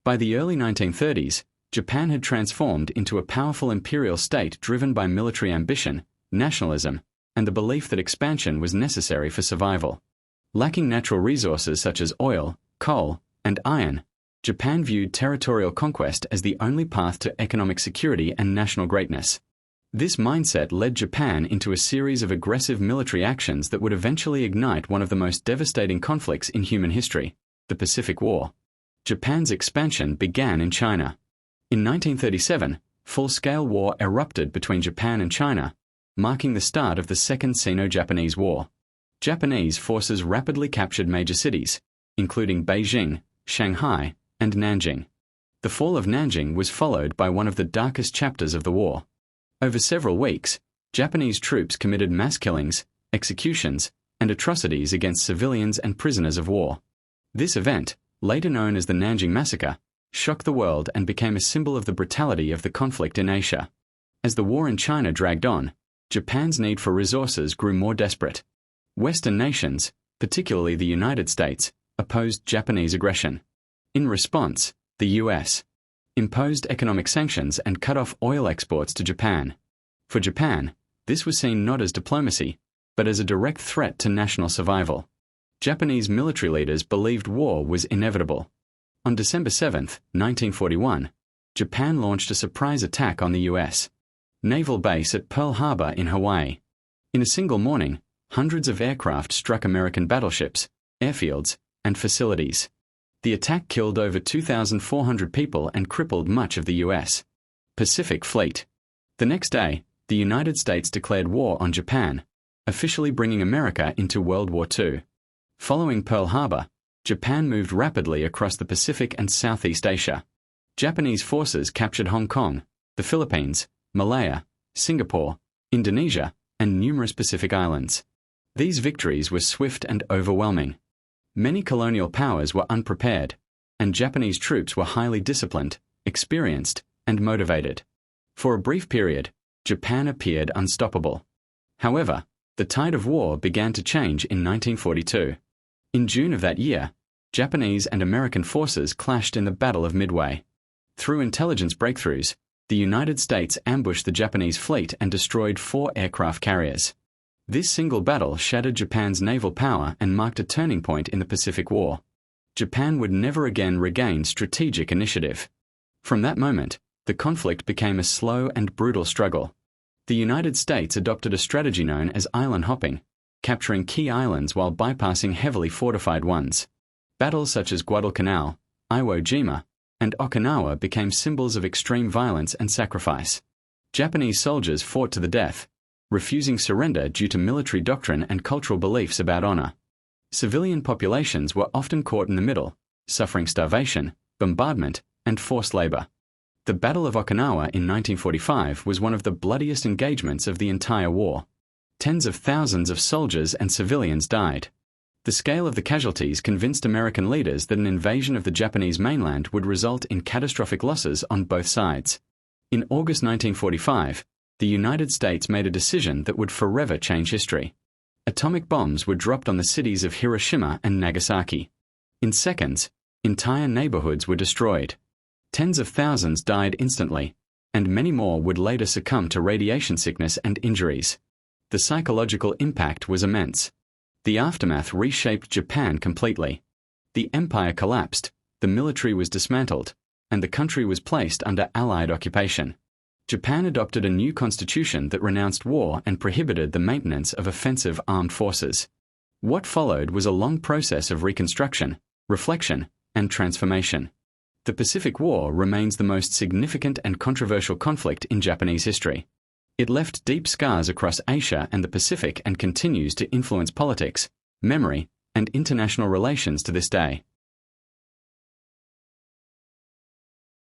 By the early 1930s, Japan had transformed into a powerful imperial state driven by military ambition, nationalism, and the belief that expansion was necessary for survival. Lacking natural resources such as oil, coal, and iron, Japan viewed territorial conquest as the only path to economic security and national greatness. This mindset led Japan into a series of aggressive military actions that would eventually ignite one of the most devastating conflicts in human history, the Pacific War. Japan's expansion began in China. In 1937, full-scale war erupted between Japan and China, marking the start of the Second Sino-Japanese War. Japanese forces rapidly captured major cities, including Beijing, Shanghai, and Nanjing. The fall of Nanjing was followed by one of the darkest chapters of the war. Over several weeks, Japanese troops committed mass killings, executions, and atrocities against civilians and prisoners of war. This event, later known as the Nanjing Massacre, shocked the world and became a symbol of the brutality of the conflict in Asia. As the war in China dragged on, Japan's need for resources grew more desperate. Western nations, particularly the United States, opposed Japanese aggression. In response, the U.S. imposed economic sanctions and cut off oil exports to Japan. For Japan, this was seen not as diplomacy, but as a direct threat to national survival. Japanese military leaders believed war was inevitable. On December 7, 1941, Japan launched a surprise attack on the U.S. naval base at Pearl Harbor in Hawaii. In a single morning, hundreds of aircraft struck American battleships, airfields, and facilities. The attack killed over 2,400 people and crippled much of the U.S. Pacific Fleet. The next day, the United States declared war on Japan, officially bringing America into World War II. Following Pearl Harbor, Japan moved rapidly across the Pacific and Southeast Asia. Japanese forces captured Hong Kong, the Philippines, Malaya, Singapore, Indonesia, and numerous Pacific islands. These victories were swift and overwhelming. Many colonial powers were unprepared, and Japanese troops were highly disciplined, experienced, and motivated. For a brief period, Japan appeared unstoppable. However, the tide of war began to change in 1942. In June of that year, Japanese and American forces clashed in the Battle of Midway. Through intelligence breakthroughs, the United States ambushed the Japanese fleet and destroyed 4 aircraft carriers. This single battle shattered Japan's naval power and marked a turning point in the Pacific War. Japan would never again regain strategic initiative. From that moment, the conflict became a slow and brutal struggle. The United States adopted a strategy known as island hopping, capturing key islands while bypassing heavily fortified ones. Battles such as Guadalcanal, Iwo Jima, and Okinawa became symbols of extreme violence and sacrifice. Japanese soldiers fought to the death, refusing surrender due to military doctrine and cultural beliefs about honor. Civilian populations were often caught in the middle, suffering starvation, bombardment, and forced labor. The Battle of Okinawa in 1945 was one of the bloodiest engagements of the entire war. Tens of thousands of soldiers and civilians died. The scale of the casualties convinced American leaders that an invasion of the Japanese mainland would result in catastrophic losses on both sides. In August 1945, the United States made a decision that would forever change history. Atomic bombs were dropped on the cities of Hiroshima and Nagasaki. In seconds, entire neighborhoods were destroyed. Tens of thousands died instantly, and many more would later succumb to radiation sickness and injuries. The psychological impact was immense. The aftermath reshaped Japan completely. The empire collapsed, the military was dismantled, and the country was placed under Allied occupation. Japan adopted a new constitution that renounced war and prohibited the maintenance of offensive armed forces. What followed was a long process of reconstruction, reflection, and transformation. The Pacific War remains the most significant and controversial conflict in Japanese history. It left deep scars across Asia and the Pacific and continues to influence politics, memory, and international relations to this day.